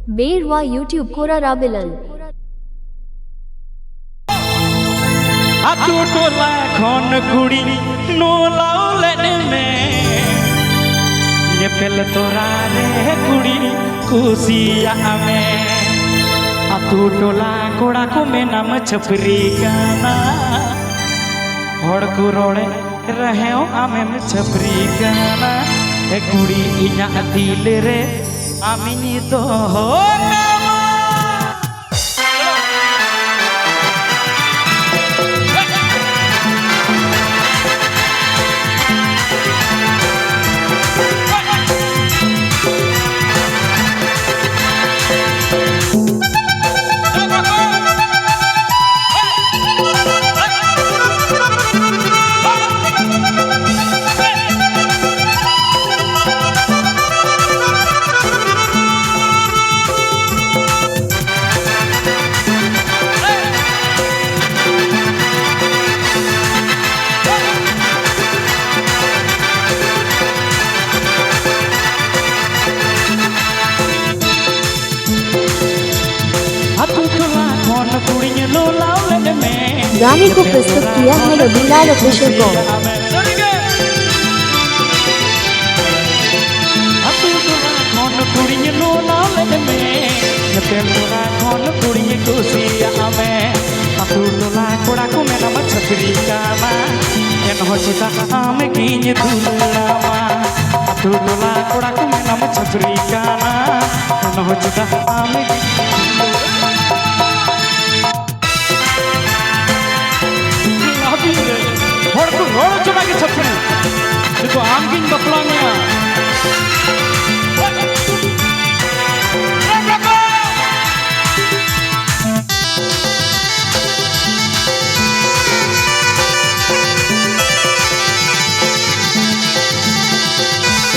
Beerwa YouTube Kora Rabilal. Atu tola khon kudi no laulen me ye pel tora re kudi kusiya me atu tola koda ko menam chapri kana hor ku rode rahe amem chapri kana e kudi inya dil re amini to गाने को प्रस्तुत किया है Rabilal official com. Hor coba ke chapri itu angin baplannya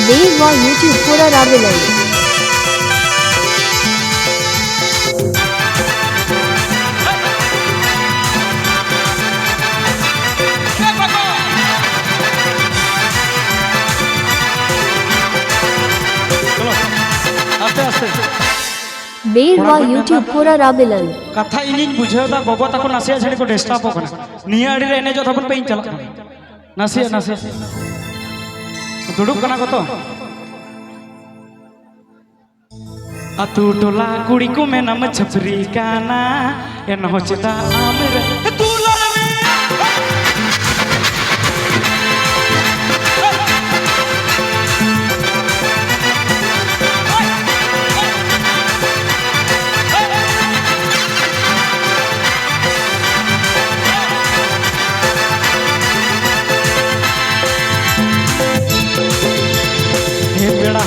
Beerwa YouTube Kora Rabilal. Beerwa YouTube Kora Rabilal. Kata ini bujauda gogo takut nasi aja nih kok desktop kok nia ada ini jauh tapi pengen jalan nasi duduk kena koto atu tola kuriku menam chapri kana en hochita amir tula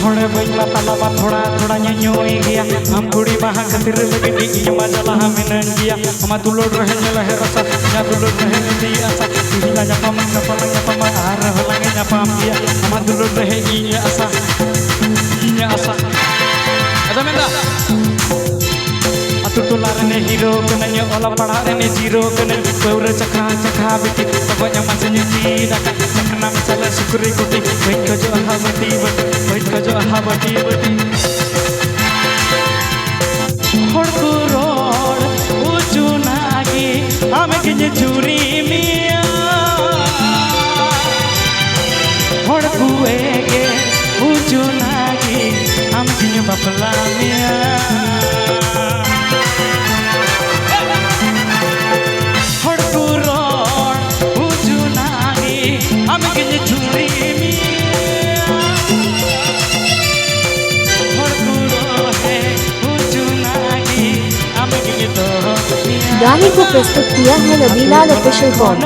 hore baiklah talaba thoda nyoi gaya हम कुड़ी बाहा खातिर लगे दी मजा हमें दिया हम दुलो रहे लहे रसा या दुलो रहे दी आसा दिला nyapam ar होलांगे nyapam dia हम दुलो रहे ई आसा ada menda atu tular ne hero kenanya ola pada ne zero kena peura cakha biti pokoknya masanya tidak karena masalah syukuri kuti baik jo ahabati hor ku rod uju nagi ame kinye churi mia hor ku ege uju nagi ame kinye bapla mia hor ku rod uju nagi ame kinye churi mia गाने को प्रस्तुत किया है Rabilal official com.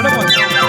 Love you.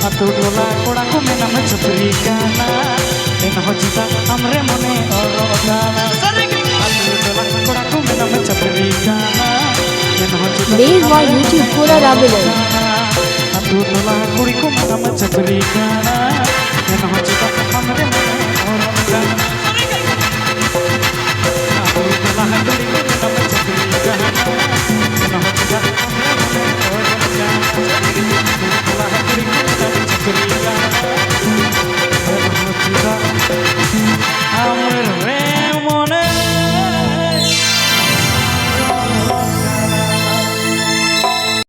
ᱟᱛᱳ ᱴᱚᱞᱟ ᱠᱚᱲᱟ ᱠᱚ ᱢᱮᱱᱟ ᱪᱷᱟᱹᱯᱨᱤ ᱠᱟᱱᱟ ᱮᱱᱦᱚᱸ ᱪᱮᱫᱟᱜ ᱟᱢᱨᱮ ᱢᱚᱱᱮ ᱚᱨᱚᱜ ᱠᱟᱱᱟ ᱟᱛᱳ ᱴᱚᱞᱟ ᱠᱚᱲᱟ ᱠᱚ ᱢᱮᱱᱟ ᱪᱷᱟᱹᱯᱨᱤ ᱠᱟᱱᱟ ᱮᱱᱦᱚᱸ Based ᱪᱮᱫᱟᱜ on YouTube Pura Rabilan. ᱟᱛᱳ ᱴᱚᱞᱟ ᱠᱩᱲᱤ ᱠᱚ ᱢᱮᱱᱟ ᱪᱷᱟᱹᱯᱨᱤ ᱠᱟᱱᱟ